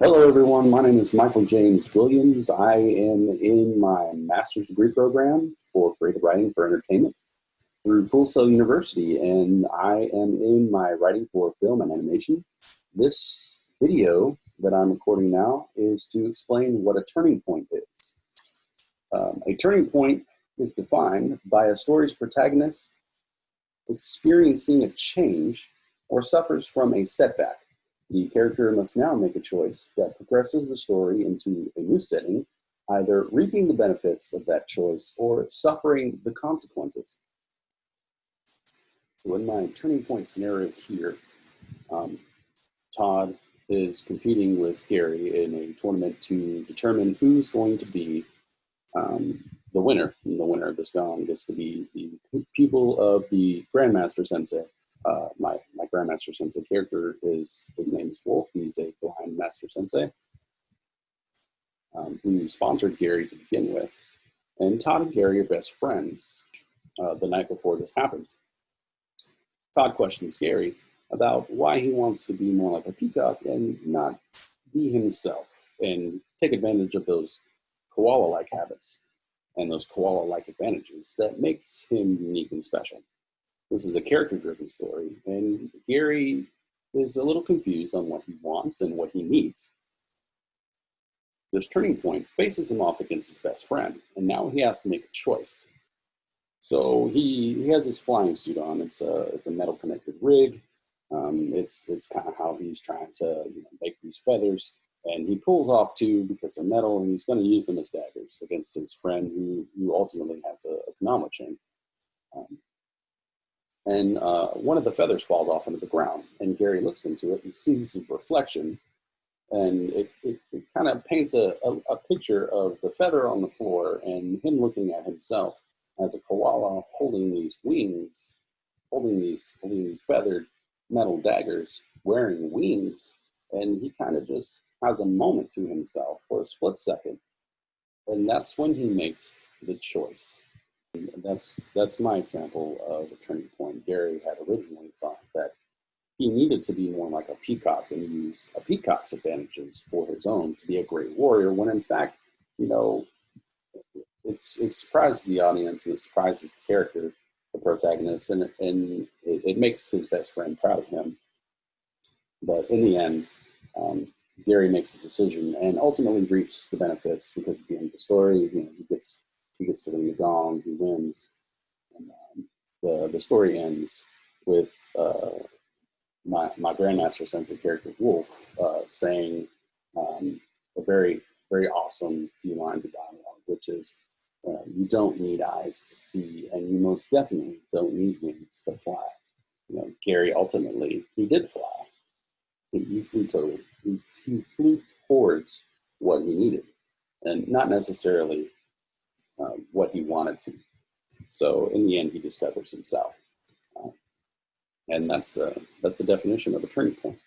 Hello, everyone. My name is Michael James Williams. I am in my master's degree program for creative writing for entertainment through Full Sail University, and I am in my writing for film and animation. This video that I'm recording now is to explain what a turning point is. A turning point is defined by a story's protagonist experiencing a change or suffers from a setback. The character must now make a choice that progresses the story into a new setting, either reaping the benefits of that choice or suffering the consequences. So in my turning point scenario here, Todd is competing with Gary in a tournament to determine who's going to be the winner. And the winner of this gong gets to be the pupil of the Grandmaster Sensei. My Grandmaster Sensei character his name is Wolf. He's a blind Master Sensei who sponsored Gary to begin with. And Todd and Gary are best friends the night before this happens. Todd questions Gary about why he wants to be more like a peacock and not be himself and take advantage of those koala-like habits and those koala-like advantages that makes him unique and special. This is a character-driven story, and Gary is a little confused on what he wants and what he needs. This turning point faces him off against his best friend, and now he has to make a choice. So he has his flying suit on. It's a metal-connected rig. It's kind of how he's trying to make these feathers, and he pulls off two because they're metal, and he's going to use them as daggers against his friend who ultimately has a Konama chain. And one of the feathers falls off into the ground, and Gary looks into it and sees his reflection, and it kind of paints a picture of the feather on the floor and him looking at himself as a koala holding these wings, holding these feathered metal daggers, wearing wings, and he kind of just has a moment to himself for a split second, and that's when he makes the choice. That's my example of a turning point. Gary had originally thought that he needed to be more like a peacock and use a peacock's advantages for his own to be a great warrior, when in fact, it surprises the audience and it surprises the character, the protagonist, and it makes his best friend proud of him. But in the end, Gary makes a decision and ultimately reaps the benefits, because at the end of the story, he gets to win the gong, he wins, and the story ends with my Grandmaster Sensei character Wolf saying a very, very awesome few lines of dialogue, which is, you don't need eyes to see, and you most definitely don't need wings to fly. Gary ultimately, he did fly. He flew towards what he needed, and not necessarily what he wanted to. So in the end, he discovers himself, and that's the definition of a turning point.